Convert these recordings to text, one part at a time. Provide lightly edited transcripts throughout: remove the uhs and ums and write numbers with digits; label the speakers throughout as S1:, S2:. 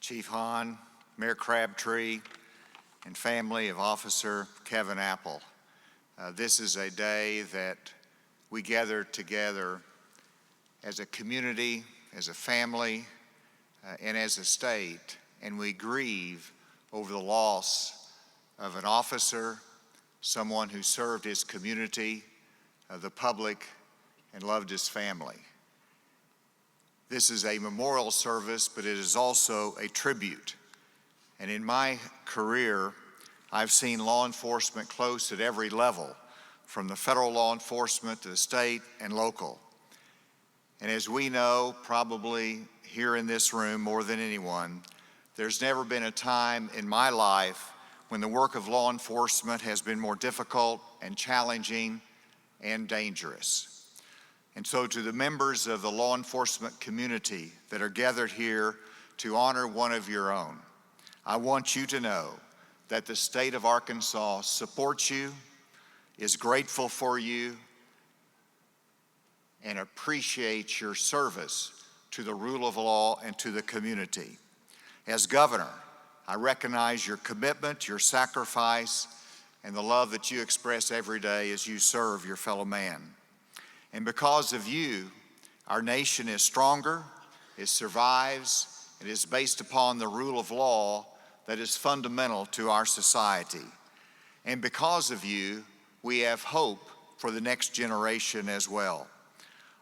S1: Chief Hahn, Mayor Crabtree, and family of Officer Kevin Apple. This is a day that we gather together as a community, as a family, and as a state, and we grieve over the loss of an officer, someone who served his community, the public, and loved his family. This is a memorial service, but it is also a tribute. And in my career, I've seen law enforcement close at every level, from the federal law enforcement to the state and local. And as we know, probably here in this room more than anyone, there's never been a time in my life when the work of law enforcement has been more difficult and challenging and dangerous. And so to the members of the law enforcement community that are gathered here to honor one of your own, I want you to know that the state of Arkansas supports you, is grateful for you, and appreciates your service to the rule of law and to the community. As governor, I recognize your commitment, your sacrifice, and the love that you express every day as you serve your fellow man. And because of you, our nation is stronger, it survives, it is based upon the rule of law that is fundamental to our society. And because of you, we have hope for the next generation as well.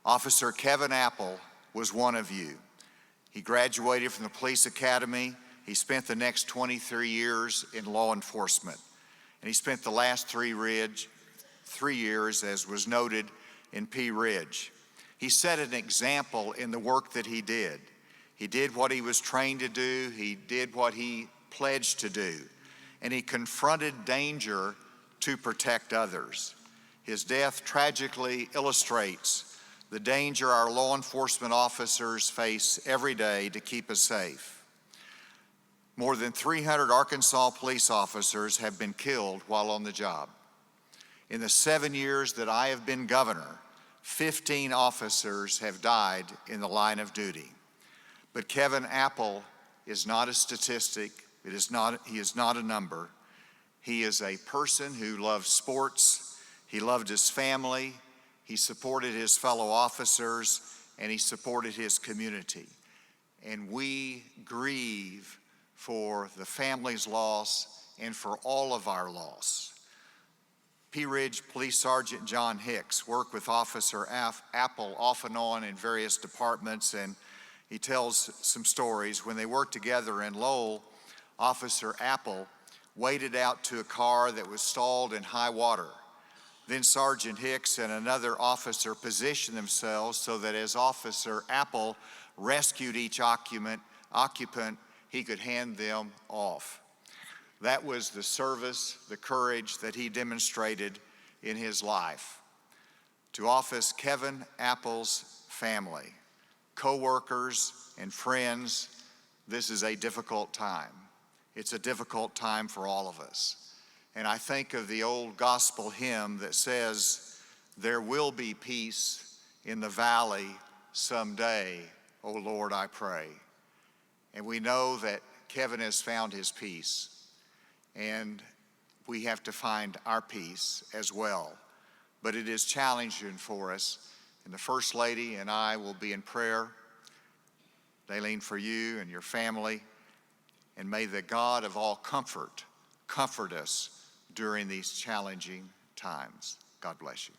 S1: Officer Kevin Apple was one of you. He graduated from the police academy. He spent the next 23 years in law enforcement. And he spent the last 3 years, as was noted, in Pea Ridge. He set an example in the work that he did. He did what he was trained to do. He did what he pledged to do. And he confronted danger to protect others. His death tragically illustrates the danger our law enforcement officers face every day to keep us safe. More than 300 Arkansas police officers have been killed while on the job. In the 7 years that I have been governor, 15 officers have died in the line of duty. But Kevin Apple is not a statistic. He is not a number. He is a person who loves sports. He loved his family. He supported his fellow officers, and he supported his community. And we grieve for the family's loss and for all of our loss. Pea Ridge Police Sergeant John Hicks worked with Officer Apple off and on in various departments, and he tells some stories. When they worked together in Lowell, Officer Apple waded out to a car that was stalled in high water. Then Sergeant Hicks and another officer positioned themselves so that as Officer Apple rescued each occupant, he could hand them off. That was the service, the courage that he demonstrated in his life. To Officer Kevin Apple's family, co-workers, and friends, this is a difficult time. It's a difficult time for all of us. And I think of the old gospel hymn that says, "There will be peace in the valley someday, O Lord, I pray." And we know that Kevin has found his peace. And we have to find our peace as well. But it is challenging for us. And the First Lady and I will be in prayer, Daylene, for you and your family. And may the God of all comfort comfort us during these challenging times. God bless you.